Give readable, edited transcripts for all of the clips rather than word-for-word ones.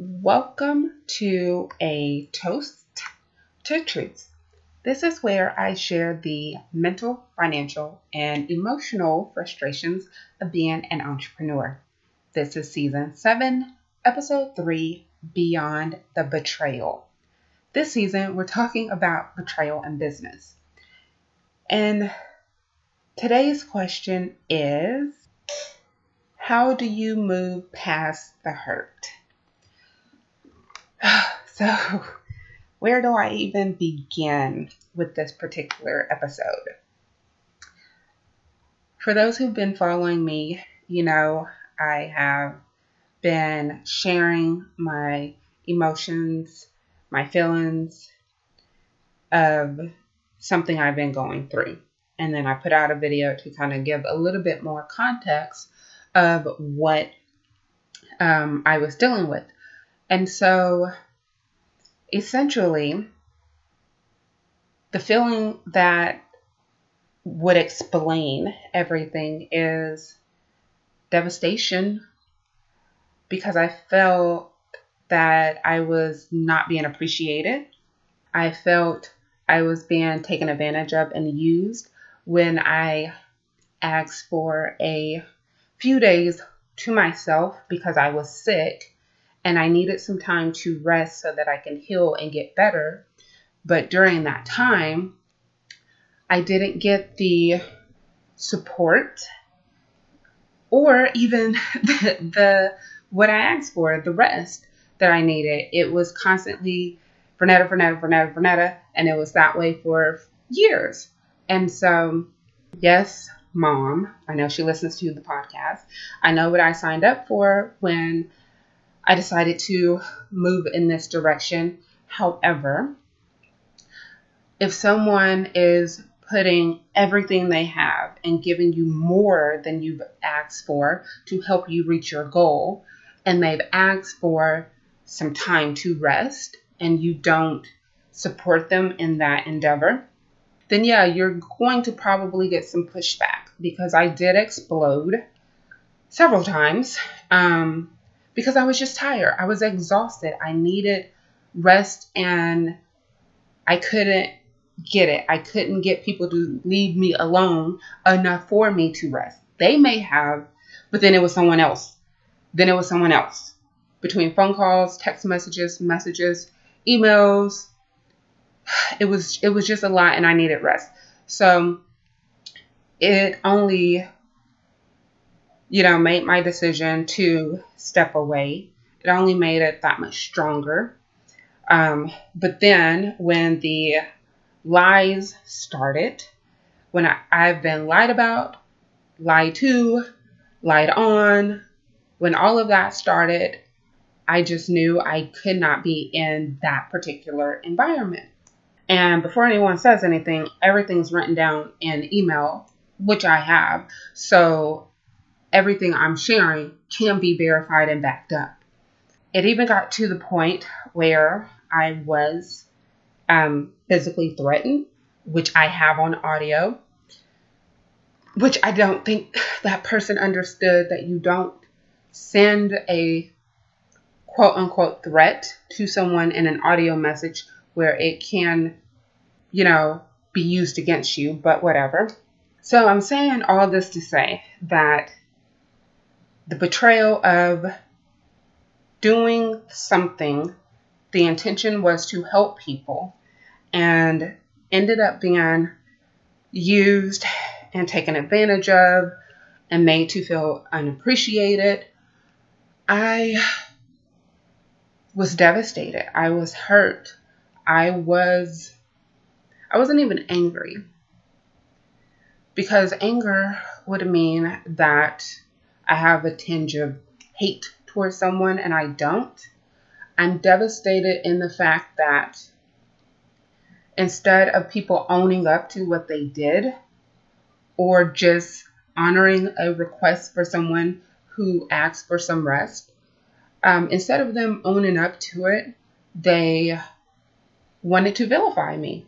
Welcome to a Toast to Truth. This is where I share the mental, financial, and emotional frustrations of being an entrepreneur. This is season 7, episode 3, Beyond the Betrayal. This season, we're talking about betrayal in business. And today's question is, how do you move past the hurt? So, where do I even begin with this particular episode? For those who've been following me, I have been sharing my emotions, my feelings of something I've been going through. And then I put out a video to kind of give a little bit more context of what I was dealing with. And so essentially, the feeling that would explain everything is devastation, because I felt that I was not being appreciated. I felt I was being taken advantage of and used when I asked for a few days to myself because I was sick and I needed some time to rest so that I can heal and get better. But during that time, I didn't get the support or even the what I asked for, the rest that I needed. It was constantly Vernetta, and it was that way for years. And so, yes, Mom, I know she listens to the podcast. I know what I signed up for when I decided to move in this direction. However, if someone is putting everything they have and giving you more than you've asked for to help you reach your goal, and they've asked for some time to rest, and you don't support them in that endeavor, then yeah, you're going to probably get some pushback, because I did explode several times because I was just tired. I was exhausted. I needed rest, and I couldn't get it. I couldn't get people to leave me alone enough for me to rest. They may have, but then it was someone else. Between phone calls, text messages, emails, it was just a lot, and I needed rest. So it only, made my decision to step away. It only made it that much stronger. But then when the lies started, when I've been lied about, lied to, lied on, when all of that started, I just knew I could not be in that particular environment. And before anyone says anything, everything's written down in email, which I have. So everything I'm sharing can be verified and backed up. It even got to the point where I was physically threatened, which I have on audio, which I don't think that person understood, that you don't send a quote unquote threat to someone in an audio message where it can, be used against you, but whatever. So I'm saying all this to say that the betrayal of doing something, the intention was to help people, and ended up being used and taken advantage of and made to feel unappreciated. I was devastated. I was hurt. I wasn't even angry, because anger would mean that I have a tinge of hate towards someone, and I don't. I'm devastated in the fact that instead of people owning up to what they did, or just honoring a request for someone who asked for some rest, instead of them owning up to it, they wanted to vilify me.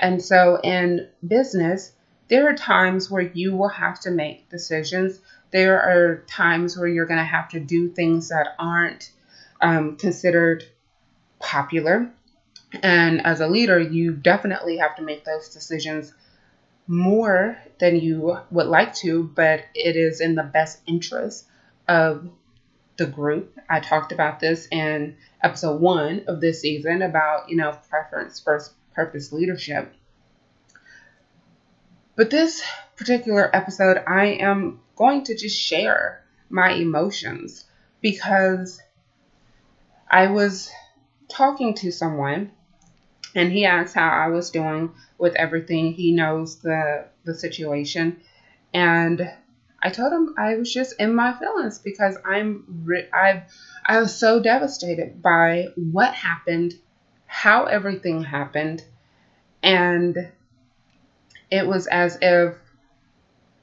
And so in business, there are times where you will have to make decisions. There are times where you're going to have to do things that aren't considered popular. And as a leader, you definitely have to make those decisions more than you would like to, but it is in the best interest of the group. I talked about this in episode 1 of this season about, preference first purpose leadership. But this particular episode, I am going to just share my emotions because I was talking to someone and he asked how I was doing with everything. He knows the situation. And I told him I was just in my feelings because I was so devastated by what happened, how everything happened. And it was as if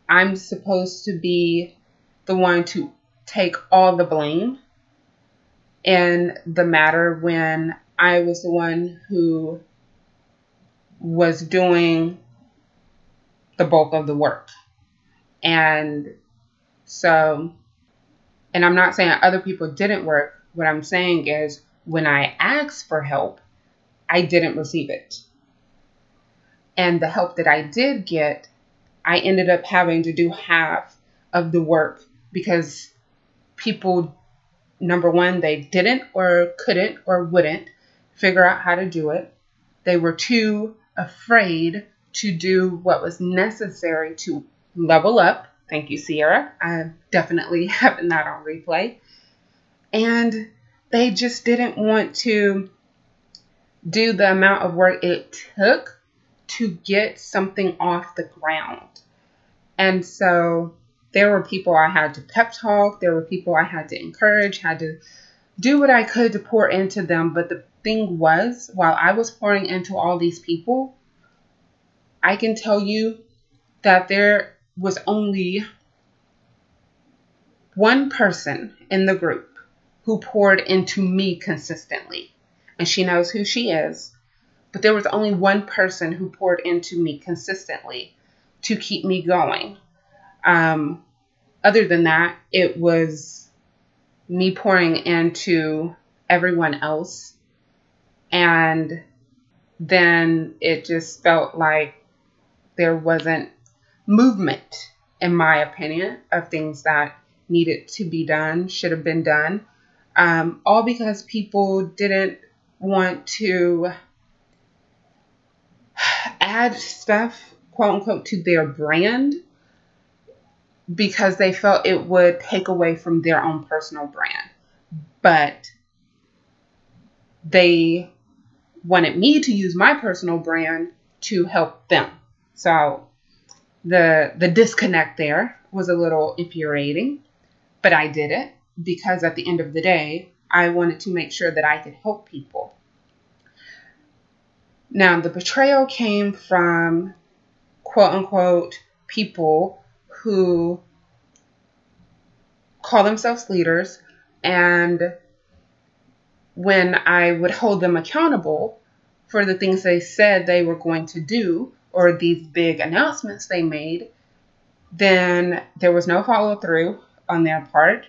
I'm supposed to be the one to take all the blame in the matter when I was the one who was doing the bulk of the work. And so, and I'm not saying other people didn't work. What I'm saying is when I asked for help, I didn't receive it. And the help that I did get, I ended up having to do half of the work because people, number one, they didn't or couldn't or wouldn't figure out how to do it. They were too afraid to do what was necessary to level up. Thank you, Sierra. I'm definitely having that on replay. And they just didn't want to do the amount of work it took to get something off the ground. And so there were people I had to pep talk. There were people I had to encourage, had to do what I could to pour into them. But the thing was, while I was pouring into all these people, I can tell you that there was only one person in the group who poured into me consistently. And she knows who she is. But there was only one person who poured into me consistently to keep me going. Other than that, it was me pouring into everyone else. And then it just felt like there wasn't movement, in my opinion, of things that needed to be done, should have been done. All because people didn't want to add stuff, quote unquote, to their brand because they felt it would take away from their own personal brand. But they wanted me to use my personal brand to help them. So the disconnect there was a little infuriating, but I did it because at the end of the day, I wanted to make sure that I could help people. Now, the betrayal came from, quote unquote, people who call themselves leaders. And when I would hold them accountable for the things they said they were going to do or these big announcements they made, then there was no follow through on their part.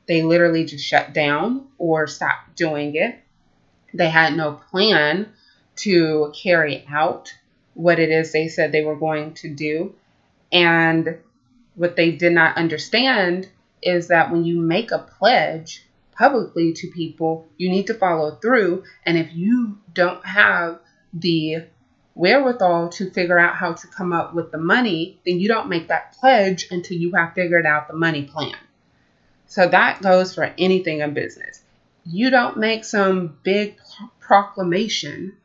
They literally just shut down or stopped doing it. They had no plan to carry out what it is they said they were going to do. And what they did not understand is that when you make a pledge publicly to people, you need to follow through. And if you don't have the wherewithal to figure out how to come up with the money, then you don't make that pledge until you have figured out the money plan. So that goes for anything in business. You don't make some big proclamation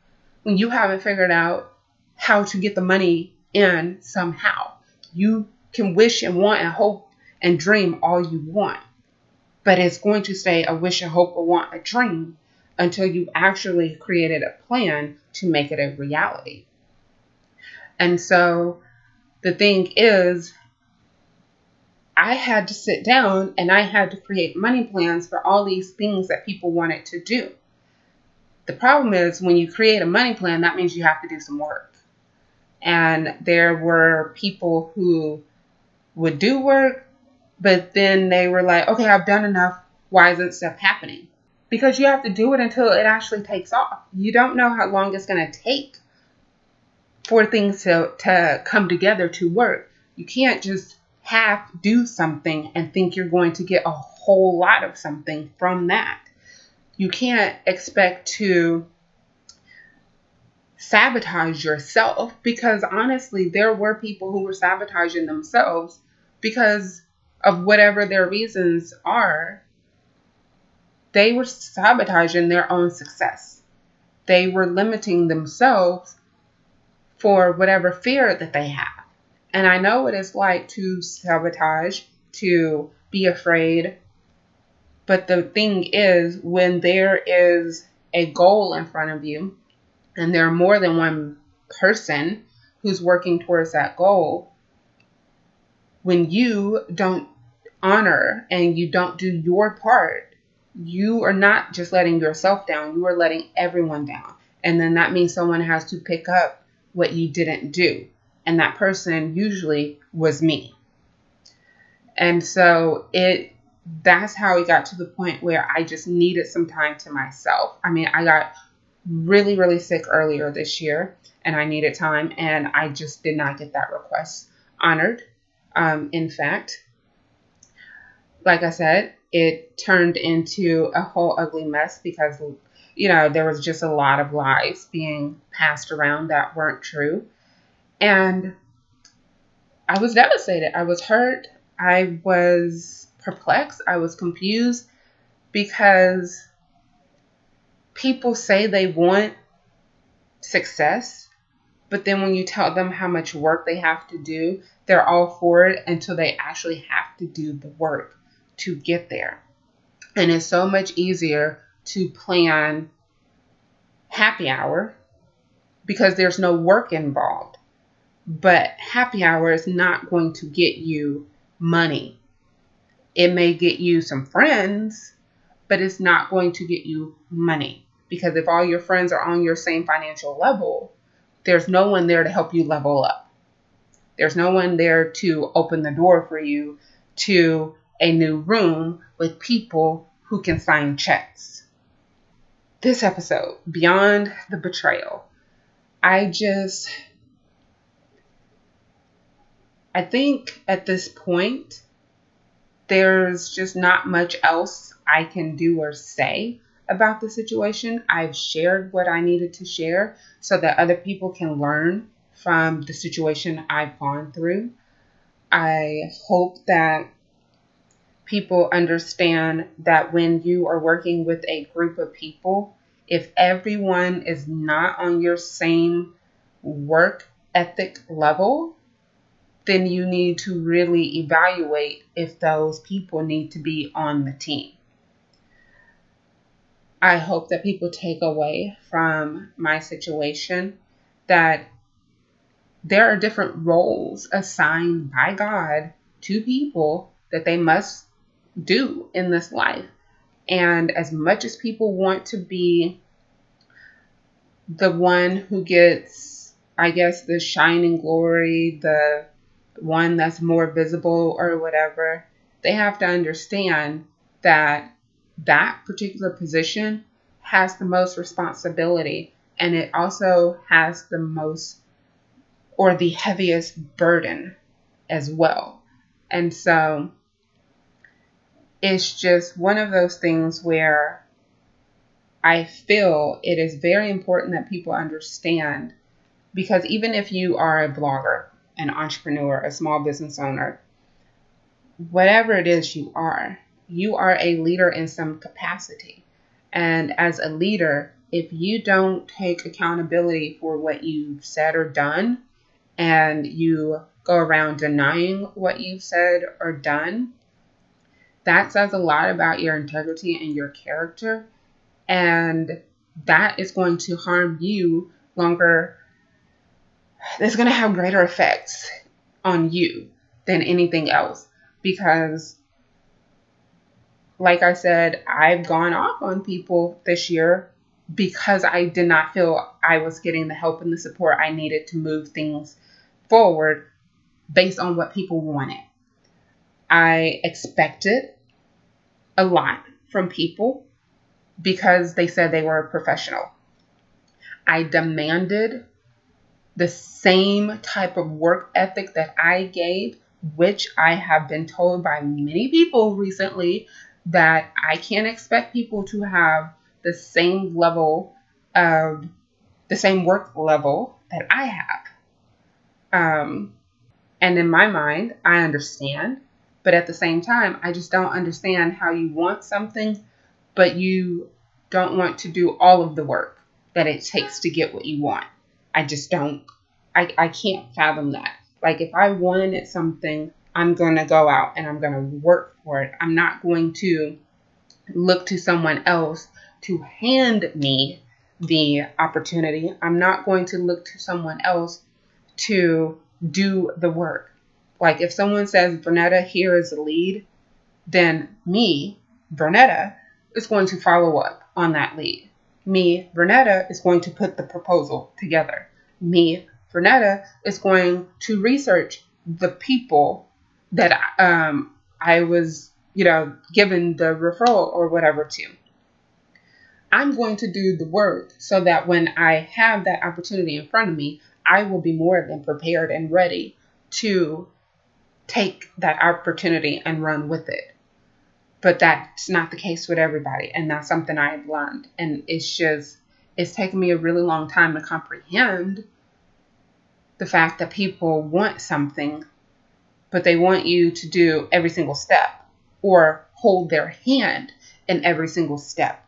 when you haven't figured out how to get the money in somehow. You can wish and want and hope and dream all you want, but it's going to stay a wish, a hope, a want, a dream until you've actually created a plan to make it a reality. And so the thing is, I had to sit down and I had to create money plans for all these things that people wanted to do. The problem is when you create a money plan, that means you have to do some work. And there were people who would do work, but then they were like, okay, I've done enough. Why isn't stuff happening? because you have to do it until it actually takes off. You don't know how long it's going to take for things to come together to work. You can't just half do something and think you're going to get a whole lot of something from that. You can't expect to sabotage yourself, because honestly, there were people who were sabotaging themselves because of whatever their reasons are. They were sabotaging their own success. They were limiting themselves for whatever fear that they have. And I know what it's like to sabotage, to be afraid. But the thing is, when there is a goal in front of you, and there are more than one person who's working towards that goal, when you don't honor and you don't do your part, you are not just letting yourself down, you are letting everyone down. And then that means someone has to pick up what you didn't do. And that person usually was me. And so that's how it got to the point where I just needed some time to myself. I mean, I got really, really sick earlier this year and I needed time, and I just did not get that request honored. In fact, like I said, it turned into a whole ugly mess because, there was just a lot of lies being passed around that weren't true. And I was devastated. I was hurt. I was perplexed. I was confused, because people say they want success, but then when you tell them how much work they have to do, they're all for it until they actually have to do the work to get there. And it's so much easier to plan happy hour because there's no work involved. But happy hour is not going to get you money. It may get you some friends, but it's not going to get you money. Because if all your friends are on your same financial level, there's no one there to help you level up. There's no one there to open the door for you to a new room with people who can sign checks. This episode, Beyond the Betrayal, I think at this point, there's just not much else I can do or say about the situation. I've shared what I needed to share so that other people can learn from the situation I've gone through. I hope that people understand that when you are working with a group of people, if everyone is not on your same work ethic level, then you need to really evaluate if those people need to be on the team. I hope that people take away from my situation that there are different roles assigned by God to people that they must do in this life. And as much as people want to be the one who gets, I guess, the shining glory, the one that's more visible or whatever, they have to understand that that particular position has the most responsibility, and it also has the most or the heaviest burden as well. And so it's just one of those things where I feel it is very important that people understand, because even if you are a blogger, an entrepreneur, a small business owner, whatever it is you are a leader in some capacity. And as a leader, if you don't take accountability for what you've said or done, and you go around denying what you've said or done, that says a lot about your integrity and your character. And that is going to harm you longer. It's going to have greater effects on you than anything else. Because, like I said, I've gone off on people this year because I did not feel I was getting the help and the support I needed to move things forward based on what people wanted. I expected a lot from people because they said they were a professional. I demanded the same type of work ethic that I gave, which I have been told by many people recently that I can't expect people to have the same level of the same work level that I have. And in my mind, I understand, but at the same time, I just don't understand how you want something, but you don't want to do all of the work that it takes to get what you want. I just don't. I can't fathom that. Like, if I wanted something, I'm going to go out and I'm going to work for it. I'm not going to look to someone else to hand me the opportunity. I'm not going to look to someone else to do the work. Like, if someone says, Vernetta, here is the lead, then me, Vernetta, is going to follow up on that lead. Me, Vernetta, is going to put the proposal together. Me, Vernetta, is going to research the people that I was, given the referral or whatever to. I'm going to do the work so that when I have that opportunity in front of me, I will be more than prepared and ready to take that opportunity and run with it. But that's not the case with everybody. And that's something I have learned. And it's taken me a really long time to comprehend the fact that people want something, but they want you to do every single step or hold their hand in every single step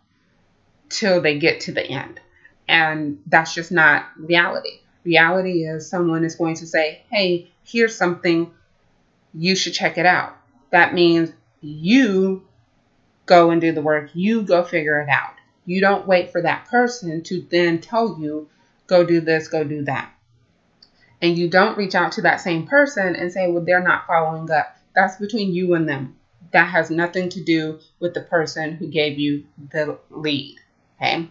till they get to the end. And that's just not reality. Reality is someone is going to say, hey, here's something, you should check it out. That means you go and do the work. You go figure it out. You don't wait for that person to then tell you, go do this, go do that. And you don't reach out to that same person and say, well, they're not following up. That's between you and them. That has nothing to do with the person who gave you the lead. Okay.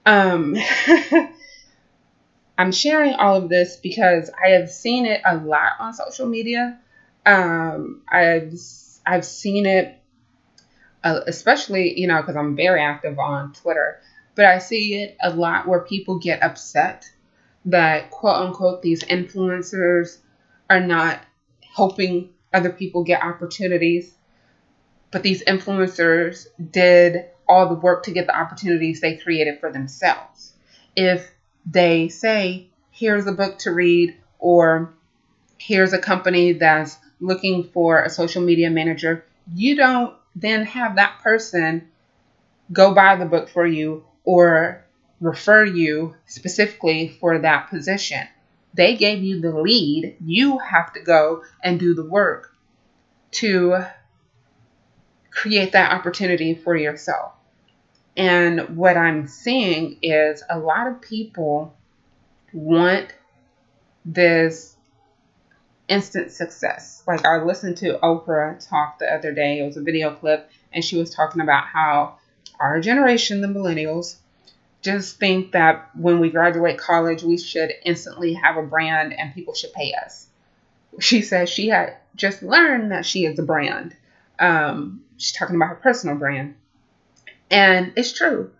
I'm sharing all of this because I have seen it a lot on social media. I've seen it, especially, because I'm very active on Twitter, but I see it a lot where people get upset that, quote unquote, these influencers are not helping other people get opportunities, but these influencers did all the work to get the opportunities they created for themselves. If they say, here's a book to read, or here's a company that's looking for a social media manager, you don't then have that person go buy the book for you or refer you specifically for that position. They gave you the lead. You have to go and do the work to create that opportunity for yourself. And what I'm seeing is a lot of people want this instant success. Like, I listened to Oprah talk the other day. It was a video clip, and she was talking about how our generation, the millennials, just think that when we graduate college, we should instantly have a brand and people should pay us. She says she had just learned that she is a brand. She's talking about her personal brand. And it's true.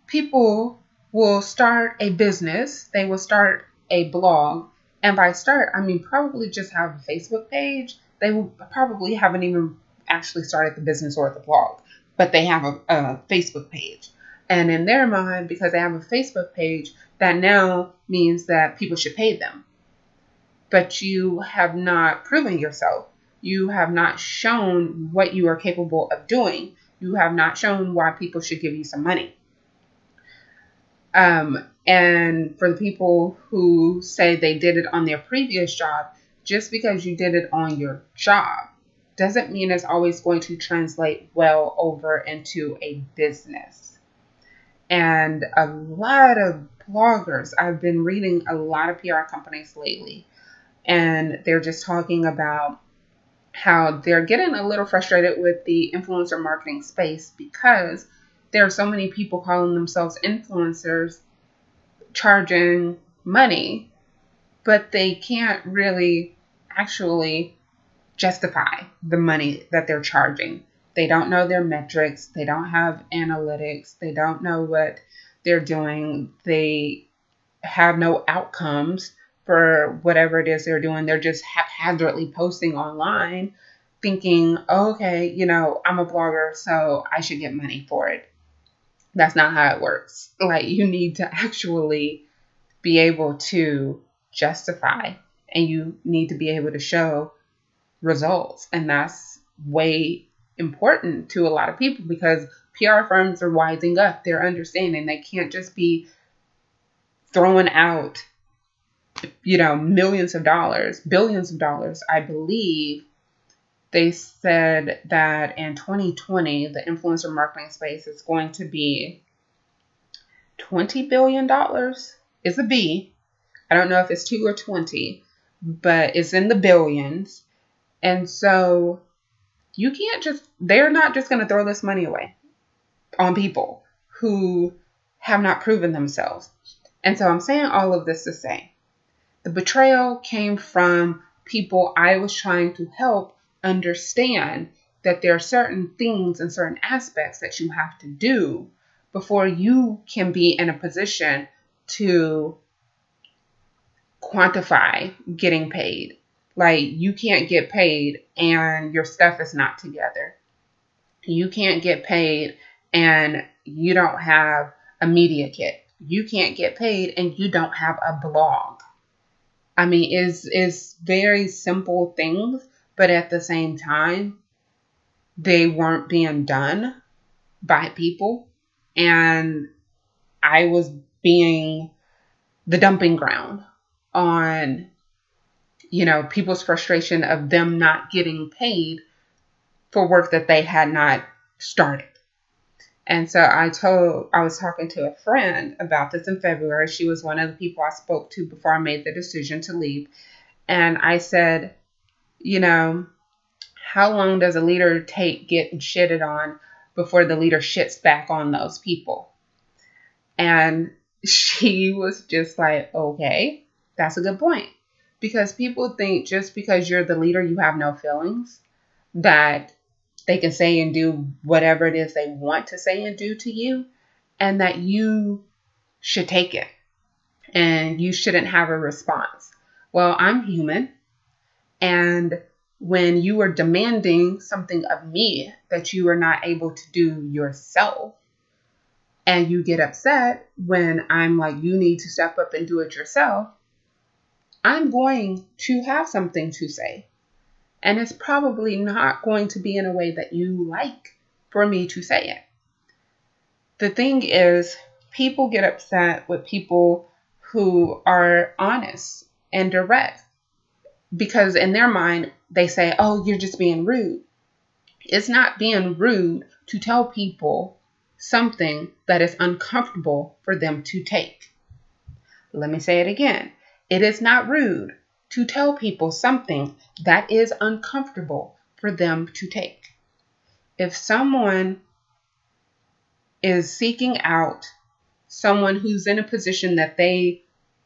People will start a business. They will start a blog. And by start, I mean probably just have a Facebook page. They will probably haven't even actually started the business or the blog, but they have a Facebook page. And in their mind, because they have a Facebook page, that now means that people should pay them. But you have not proven yourself. You have not shown what you are capable of doing. You have not shown why people should give you some money. And for the people who say they did it on their previous job, just because you did it on your job doesn't mean it's always going to translate well over into a business. And a lot of bloggers, I've been reading a lot of PR companies lately, and they're just talking about how they're getting a little frustrated with the influencer marketing space because there are so many people calling themselves influencers charging money, but they can't really actually justify the money that they're charging. They don't know their metrics. They don't have analytics. They don't know what they're doing. They have no outcomes for whatever it is they're doing. They're just haphazardly posting online thinking, oh, okay, I'm a blogger, so I should get money for it. That's not how it works. Like, you need to actually be able to justify, and you need to be able to show results. And that's way important to a lot of people, because PR firms are wising up. They're understanding they can't just be throwing out, millions of dollars, billions of dollars. I believe they said that in 2020, the influencer marketing space is going to be $20 billion. It's a B. I don't know if it's 2 or 20, but it's in the billions. And so they're not just going to throw this money away on people who have not proven themselves. And so I'm saying all of this to say, the betrayal came from people I was trying to help understand that there are certain things and certain aspects that you have to do before you can be in a position to quantify getting paid. Like, you can't get paid and your stuff is not together. You can't get paid and you don't have a media kit. You can't get paid and you don't have a blog. I mean, it's very simple things, but at the same time, they weren't being done by people. And I was being the dumping ground on, people's frustration of them not getting paid for work that they had not started. And so I was talking to a friend about this in February. She was one of the people I spoke to before I made the decision to leave. And I said, how long does a leader take getting shitted on before the leader shits back on those people? And she was just like, okay, that's a good point. Because people think just because you're the leader, you have no feelings, that they can say and do whatever it is they want to say and do to you, and that you should take it and you shouldn't have a response. Well, I'm human. And when you are demanding something of me that you are not able to do yourself, and you get upset when I'm like, you need to step up and do it yourself, I'm going to have something to say. And it's probably not going to be in a way that you like for me to say it. The thing is, people get upset with people who are honest and direct, because in their mind, they say, oh, you're just being rude. It's not being rude to tell people something that is uncomfortable for them to take. Let me say it again. It is not rude to tell people something that is uncomfortable for them to take. If someone is seeking out someone who's in a position that they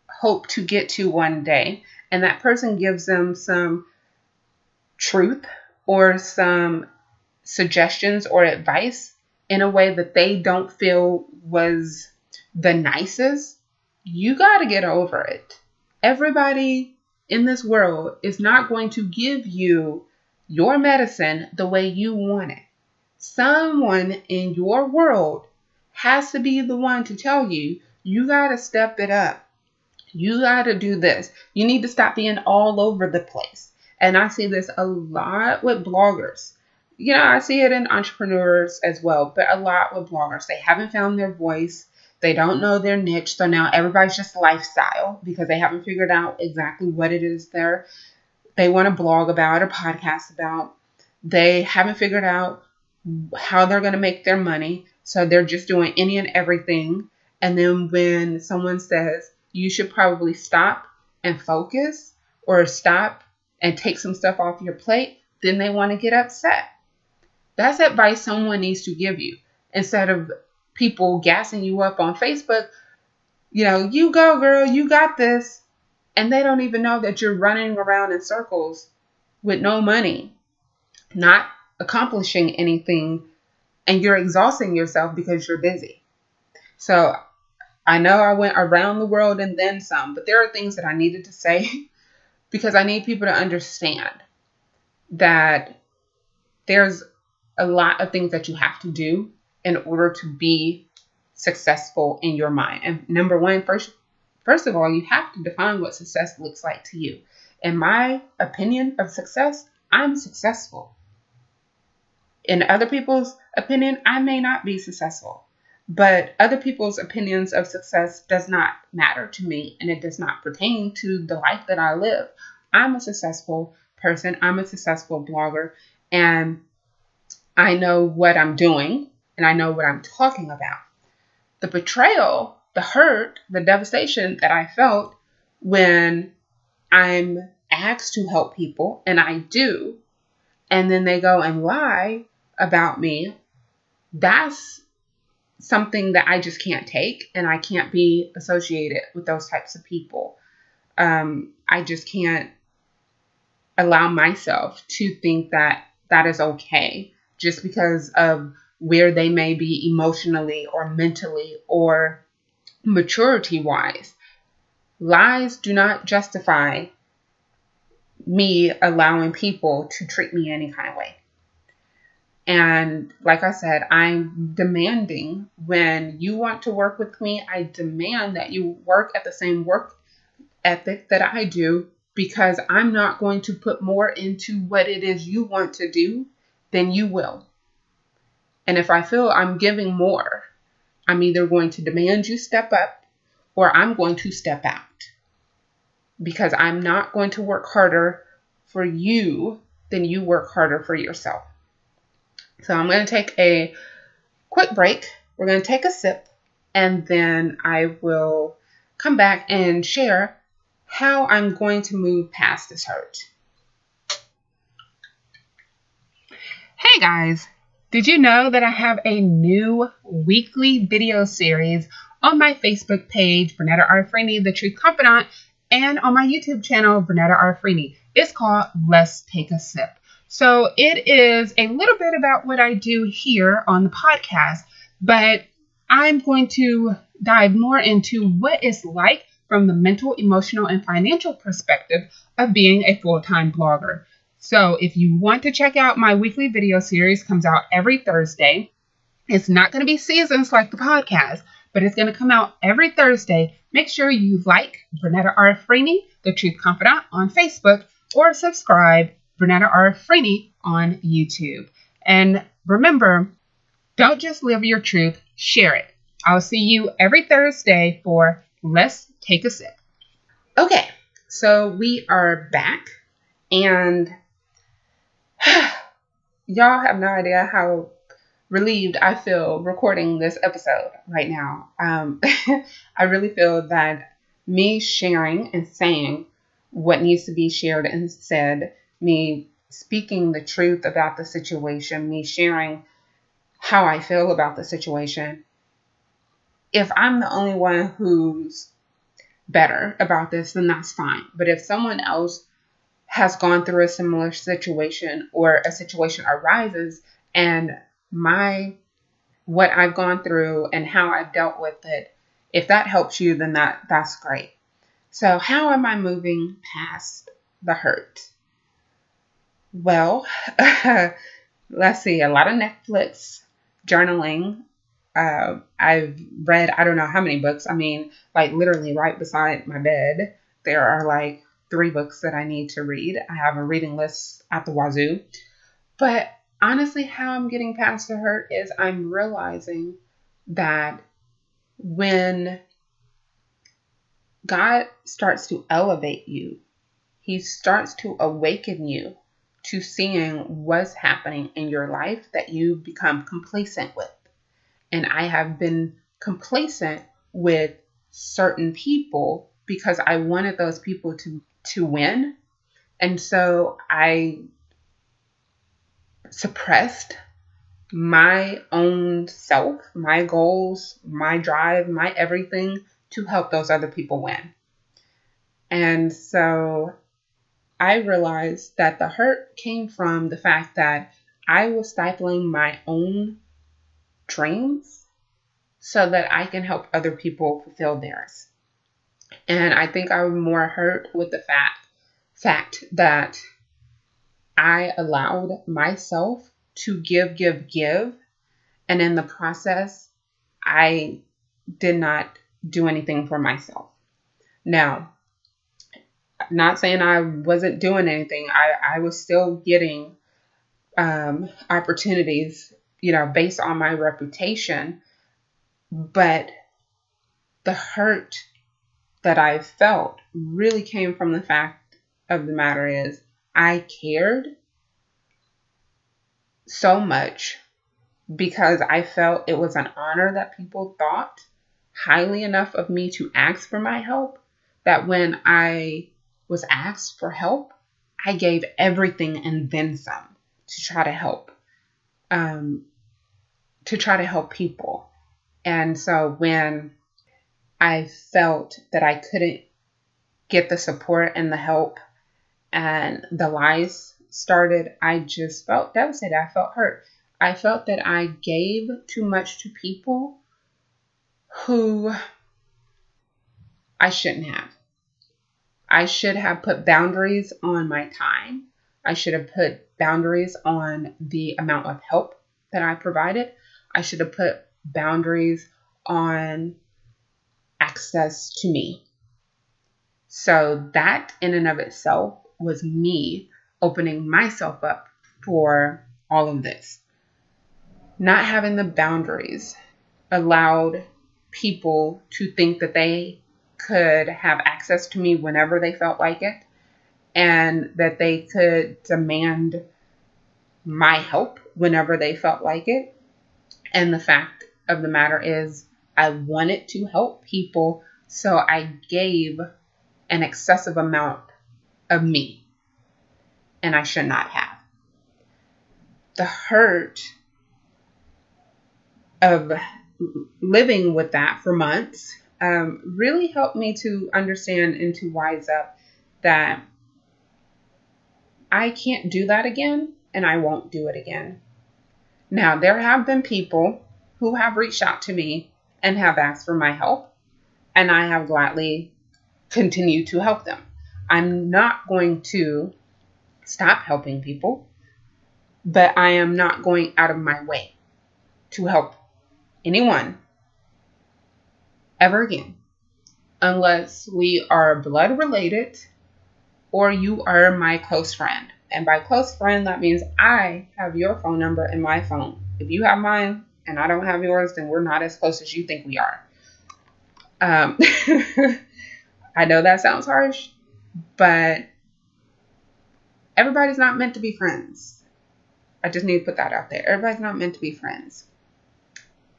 hope to get to one day, and that person gives them some truth or some suggestions or advice in a way that they don't feel was the nicest, you got to get over it. Everybody in this world is not going to give you your medicine the way you want it. Someone in your world has to be the one to tell you, you got to step it up. You got to do this. You need to stop being all over the place. And I see this a lot with bloggers. I see it in entrepreneurs as well, but a lot with bloggers. They haven't found their voice. They don't know their niche. So now everybody's just lifestyle, because they haven't figured out exactly what it is they want to blog about or podcast about. They haven't figured out how they're going to make their money. So they're just doing any and everything. And then when someone says, you should probably stop and focus, or stop and take some stuff off your plate, then they want to get upset. That's advice someone needs to give you, instead of people gassing you up on Facebook. You go, girl, you got this. And they don't even know that you're running around in circles with no money, not accomplishing anything and you're exhausting yourself because you're busy. So I know I went around the world and then some, but there are things that I needed to say because I need people to understand that there's a lot of things that you have to do in order to be successful in your mind. And number one, first of all, you have to define what success looks like to you. In my opinion of success, I'm successful. In other people's opinion, I may not be successful, but other people's opinions of success does not matter to me, and it does not pertain to the life that I live. I'm a successful person. I'm a successful blogger, and I know what I'm doing, and I know what I'm talking about. The betrayal, the hurt, the devastation that I felt when I'm asked to help people, and I do, and then they go and lie about me, that's something that I just can't take, and I can't be associated with those types of people. I just can't allow myself to think that that is okay just because of where they may be emotionally or mentally or maturity-wise. Lies do not justify me allowing people to treat me any kind of way. And like I said, I'm demanding when you want to work with me, I demand that you work at the same work ethic that I do, because I'm not going to put more into what it is you want to do than you will. And if I feel I'm giving more, I'm either going to demand you step up or I'm going to step out, because I'm not going to work harder for you than you work harder for yourself. So I'm going to take a quick break. We're going to take a sip, and then I will come back and share how I'm going to move past this hurt. Hey guys, did you know that I have a new weekly video series on my Facebook page, Vernetta R. Freeney, The Truth Confidant, and on my YouTube channel, Vernetta R. Freeney. It's called Let's Take a Sip. So it is a little bit about what I do here on the podcast, but I'm going to dive more into what it's like from the mental, emotional, and financial perspective of being a full-time blogger. So if you want to check out my weekly video series, comes out every Thursday. It's not going to be seasons like the podcast, but it's going to come out every Thursday. Make sure you like Vernetta R. Freeney, The Truth Confidant on Facebook, or subscribe Vernetta R. Freeney on YouTube. And remember, don't just live your truth, share it. I'll see you every Thursday for Let's Take a Sip. Okay, so we are back, and y'all have no idea how relieved I feel recording this episode right now. I really feel that me sharing and saying what needs to be shared and said, me speaking the truth about the situation, me sharing how I feel about the situation, if I'm the only one who's better about this, then that's fine. But if someone else has gone through a similar situation, or a situation arises and what I've gone through and how I've dealt with it, if that helps you, then that's great. So how am I moving past the hurt? Well, let's see, a lot of Netflix, journaling. I've read, I don't know how many books. I mean, like literally right beside my bed, there are like 3 books that I need to read. I have a reading list at the wazoo. But honestly, how I'm getting past the hurt is I'm realizing that when God starts to elevate you, He starts to awaken you to seeing what's happening in your life that you become complacent with. And I have been complacent with certain people because I wanted those people to win. And so I suppressed my own self, my goals, my drive, my everything to help those other people win. And so I realized that the hurt came from the fact that I was stifling my own dreams so that I can help other people fulfill theirs. And I think I was more hurt with the fact that I allowed myself to give. And in the process, I did not do anything for myself. Now, not saying I wasn't doing anything. I was still getting opportunities, based on my reputation. But the hurt that I felt really came from the fact of the matter is I cared so much because I felt it was an honor that people thought highly enough of me to ask for my help, that when I was asked for help, I gave everything and then some to try to help, people. And so when I felt that I couldn't get the support and the help and the lies started, I just felt devastated. I felt hurt. I felt that I gave too much to people who I shouldn't have. I should have put boundaries on my time. I should have put boundaries on the amount of help that I provided. I should have put boundaries on access to me. So that in and of itself was me opening myself up for all of this. Not having the boundaries allowed people to think that they could have access to me whenever they felt like it, and that they could demand my help whenever they felt like it. And the fact of the matter is, I wanted to help people, so I gave an excessive amount of me, and I should not have. The hurt of living with that for months really helped me to understand and to wise up that I can't do that again, and I won't do it again. Now, there have been people who have reached out to me and have asked for my help, and I have gladly continued to help them. I'm not going to stop helping people, but I am not going out of my way to help anyone ever again, unless we are blood related or you are my close friend. And by close friend, that means I have your phone number in my phone. If you have mine and I don't have yours, then we're not as close as you think we are. I know that sounds harsh, but everybody's not meant to be friends. I just need to put that out there. Everybody's not meant to be friends.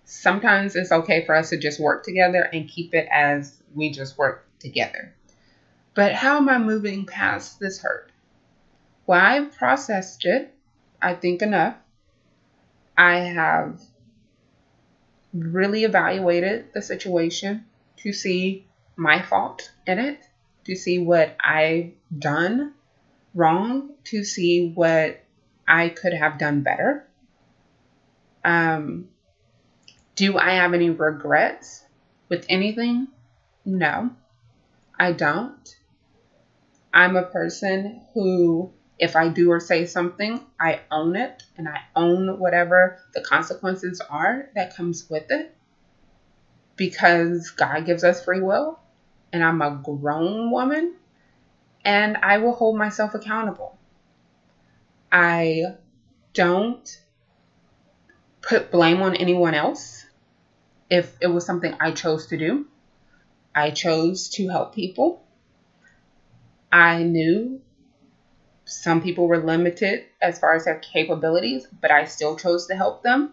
Sometimes it's okay for us to just work together and keep it as we just work together. But how am I moving past this hurt? Well, I've processed it, I think, enough. I have really evaluated the situation to see my fault in it, to see what I've done wrong, to see what I could have done better. Do I have any regrets with anything? No, I don't. I'm a person who, if I do or say something, I own it, and I own whatever the consequences are that comes with it, because God gives us free will, and I'm a grown woman, and I will hold myself accountable. I don't put blame on anyone else. If it was something I chose to do, I chose to help people. I knew some people were limited as far as their capabilities, but I still chose to help them.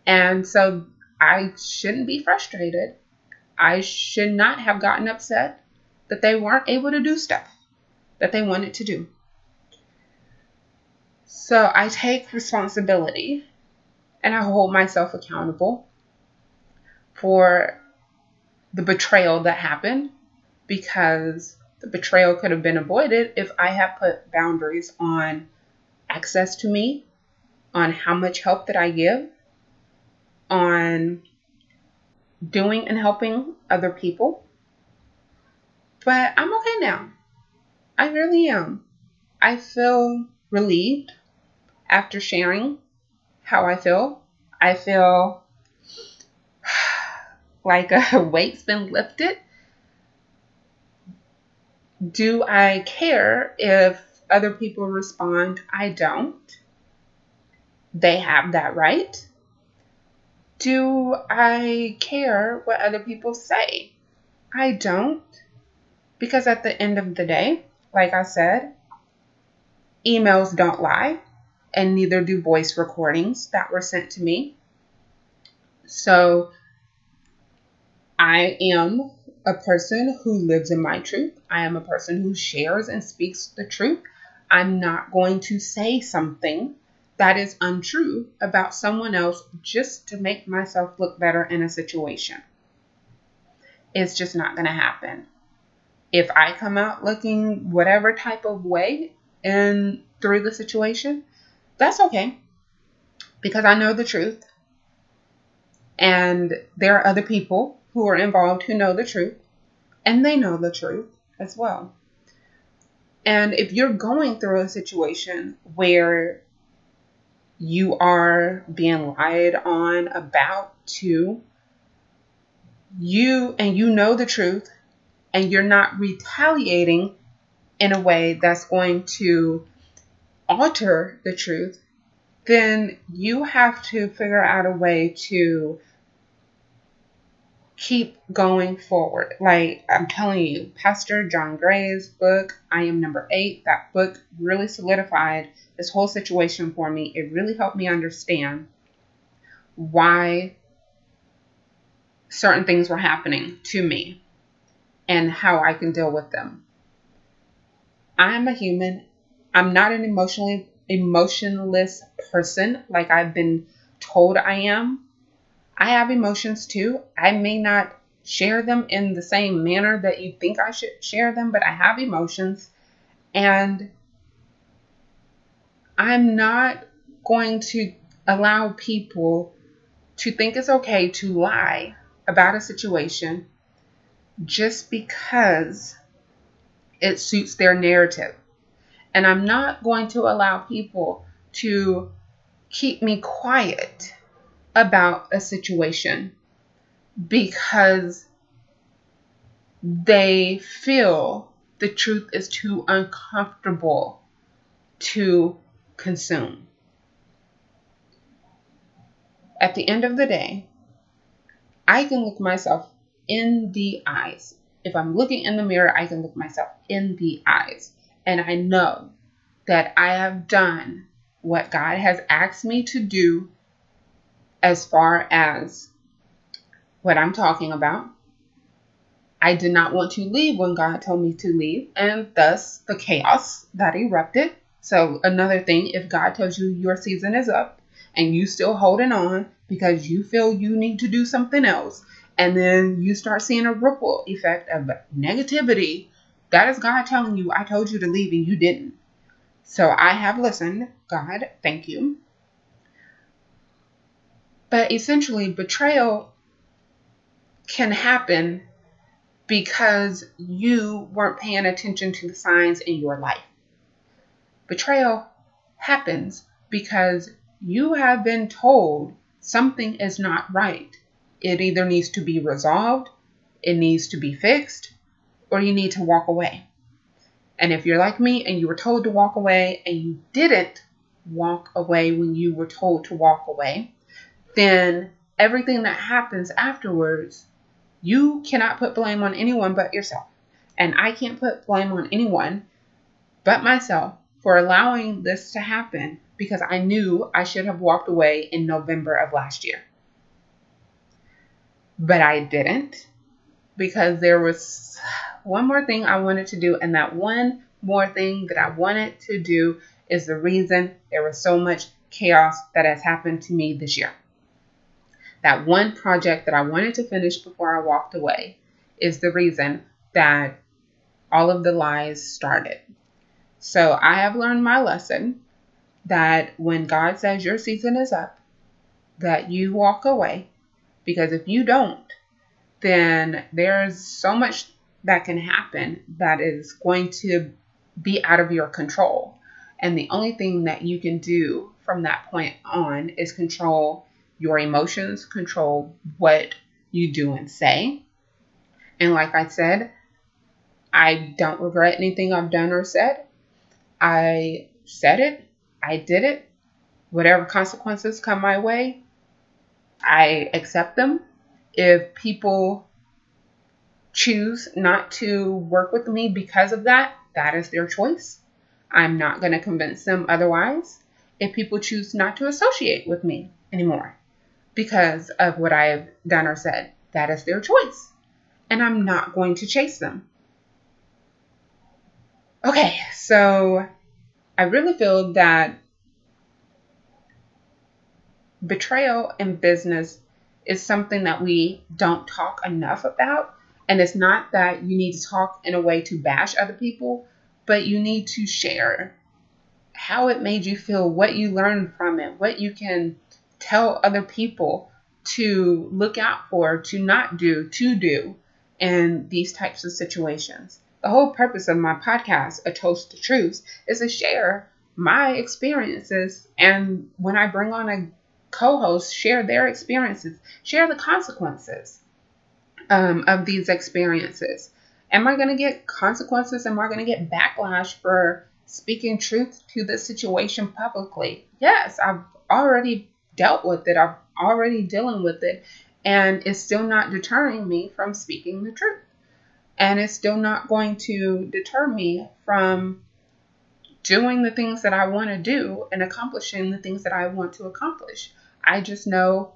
And so I shouldn't be frustrated. I should not have gotten upset that they weren't able to do stuff that they wanted to do. So I take responsibility and I hold myself accountable for the betrayal that happened, because the betrayal could have been avoided if I had put boundaries on access to me on how much help that I give, on doing and helping other people. But I'm okay now. I really am. I feel relieved after sharing how I feel. I feel like a weight's been lifted. Do I care if other people respond? I don't. They have that right. Do I care what other people say? I don't. Because at the end of the day, like I said, emails don't lie, and neither do voice recordings that were sent to me. So I am a person who lives in my truth. I am a person who shares and speaks the truth. I'm not going to say something that is untrue about someone else just to make myself look better in a situation. It's just not going to happen. If I come out looking whatever type of way and through the situation, that's okay, because I know the truth. And there are other people who are involved who know the truth, and they know the truth as well. And if you're going through a situation where you are being lied on about to, you know the truth, and you're not retaliating in a way that's going to alter the truth, then you have to figure out a way to keep going forward. Like I'm telling you, Pastor John Gray's book, I Am Number 8, that book really solidified this whole situation for me. It really helped me understand why certain things were happening to me and how I can deal with them. I'm a human. I'm not an emotionless person like I've been told I am. I have emotions too. I may not share them in the same manner that you think I should share them, but I have emotions, and I'm not going to allow people to think it's okay to lie about a situation just because it suits their narrative. And I'm not going to allow people to keep me quiet about a situation because they feel the truth is too uncomfortable to consume. At the end of the day, I can look myself in the eyes. If I'm looking in the mirror, I can look myself in the eyes. And I know that I have done what God has asked me to do as far as what I'm talking about. I did not want to leave when God told me to leave, and thus the chaos that erupted. So another thing, if God tells you your season is up and you still holding on because you feel you need to do something else, and then you start seeing a ripple effect of negativity, that is God telling you, I told you to leave and you didn't. So I have listened. God, thank you. But essentially, betrayal can happen because you weren't paying attention to the signs in your life. Betrayal happens because you have been told something is not right. It either needs to be resolved, it needs to be fixed, or you need to walk away. And if you're like me and you were told to walk away and you didn't walk away when you were told to walk away, then everything that happens afterwards, you cannot put blame on anyone but yourself. And I can't put blame on anyone but myself for allowing this to happen because I knew I should have walked away in November of last year. But I didn't, because there was one more thing I wanted to do, and that one more thing that I wanted to do is the reason there was so much chaos that has happened to me this year. That one project that I wanted to finish before I walked away is the reason that all of the lies started. So I have learned my lesson, that when God says your season is up, that you walk away. Because if you don't, then there's so much that can happen that is going to be out of your control. And the only thing that you can do from that point on is control your emotions, control what you do and say. And like I said, I don't regret anything I've done or said. I said it. I did it. Whatever consequences come my way, I accept them. If people choose not to work with me because of that, that is their choice. I'm not going to convince them otherwise. If people choose not to associate with me anymore because of what I have done or said, that is their choice. And I'm not going to chase them. Okay, so I really feel that betrayal in business is something that we don't talk enough about. And it's not that you need to talk in a way to bash other people, but you need to share how it made you feel, what you learned from it, what you can tell other people to look out for, to not do, to do in these types of situations. The whole purpose of my podcast, A Toast to Truth, is to share my experiences. And when I bring on a co-host, share their experiences, share the consequences of these experiences. Am I going to get consequences? Am I going to get backlash for speaking truth to this situation publicly? Yes, I've already dealt with it. I'm already dealing with it. And it's still not deterring me from speaking the truth. And it's still not going to deter me from doing the things that I want to do and accomplishing the things that I want to accomplish. I just know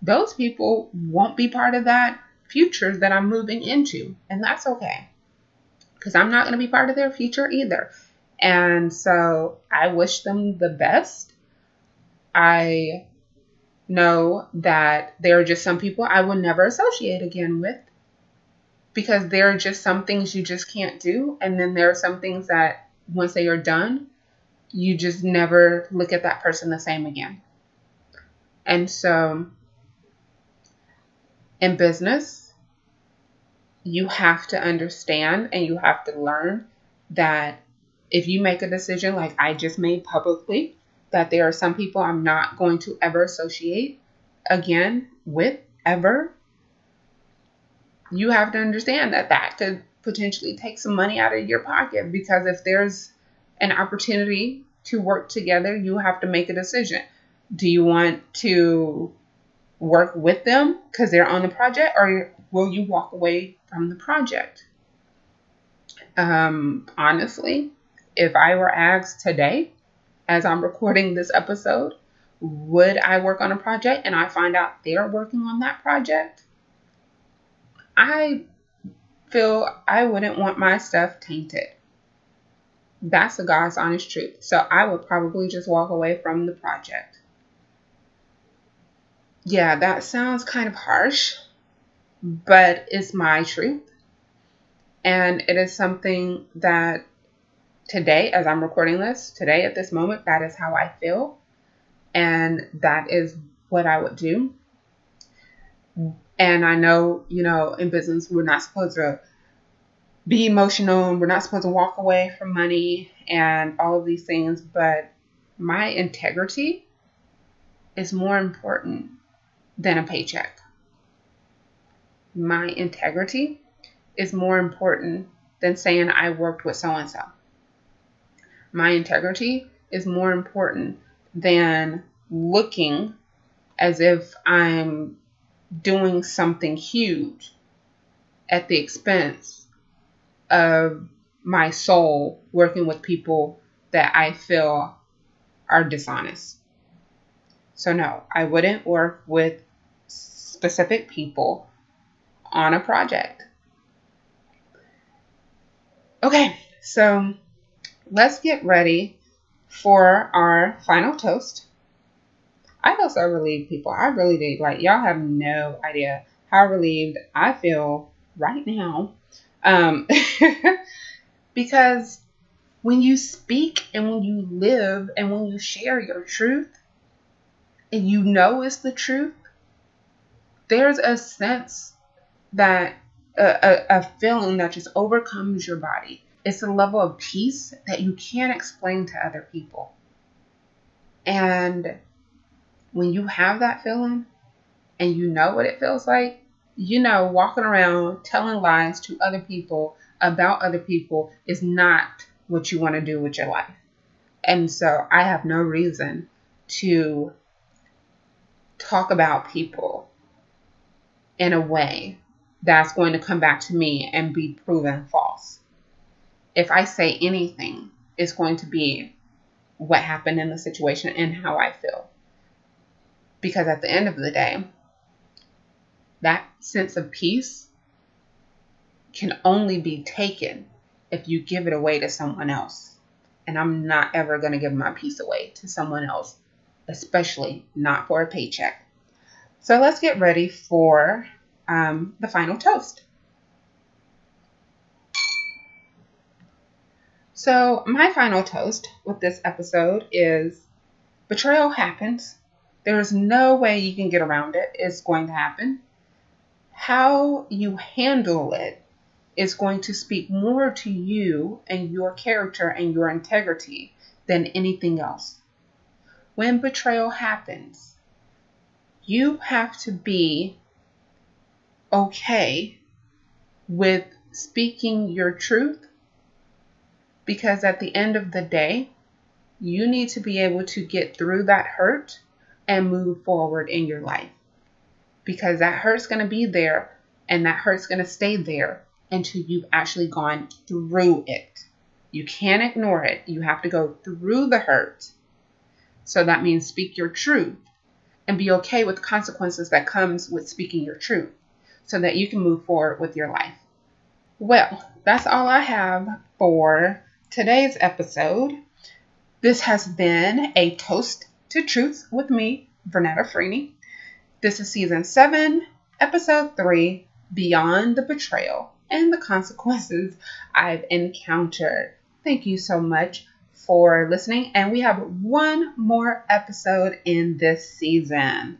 those people won't be part of that future that I'm moving into. And that's okay, because I'm not going to be part of their future either. And so I wish them the best. I know that there are just some people I will never associate again with, because there are just some things you just can't do. And then there are some things that once they are done, you just never look at that person the same again. And so in business, you have to understand and you have to learn that if you make a decision like I just made publicly, that there are some people I'm not going to ever associate again with, ever, you have to understand that that could potentially take some money out of your pocket. Because if there's an opportunity to work together, you have to make a decision. Do you want to work with them because they're on the project, or will you walk away from the project? Honestly, if I were asked today, as I'm recording this episode, would I work on a project and I find out they're working on that project, I feel I wouldn't want my stuff tainted. That's the God's honest truth. So I would probably just walk away from the project. Yeah, that sounds kind of harsh, but it's my truth. And it is something that today, as I'm recording this, today at this moment, that is how I feel. And that is what I would do. And I know, in business, we're not supposed to be emotional and we're not supposed to walk away from money and all of these things. But my integrity is more important than a paycheck. My integrity is more important than saying I worked with so-and-so. My integrity is more important than looking as if I'm doing something huge at the expense of my soul, working with people that I feel are dishonest. So no, I wouldn't work with specific people on a project. Okay, so let's get ready for our final toast. I feel so relieved, people. I really do. Like, y'all have no idea how relieved I feel right now. Because When you speak and when you live and when you share your truth and you know it's the truth, there's a sense that a feeling that just overcomes your body. It's a level of peace that you can't explain to other people. And when you have that feeling and you know what it feels like, walking around telling lies to other people about other people is not what you want to do with your life. And so I have no reason to talk about people in a way that's going to come back to me and be proven false. If I say anything, it's going to be what happened in the situation and how I feel. Because at the end of the day, that sense of peace can only be taken if you give it away to someone else. And I'm not ever going to give my peace away to someone else, especially not for a paycheck. So let's get ready for the final toast. So my final toast with this episode is betrayal happens. There's no way you can get around it. It's going to happen. How you handle it is going to speak more to you and your character and your integrity than anything else. When betrayal happens, you have to be okay with speaking your truth, because at the end of the day, you need to be able to get through that hurt and move forward in your life, because that hurt's going to be there and that hurt's going to stay there until you've actually gone through it. You can't ignore it. You have to go through the hurt. So that means speak your truth and be okay with consequences that comes with speaking your truth so that you can move forward with your life. Well, that's all I have for today's episode. This has been a Toast to Truth with me, Vernetta Freeney. This is season 7, episode 3, Beyond the Betrayal and the Consequences I've Encountered. Thank you so much for listening. And we have one more episode in this season.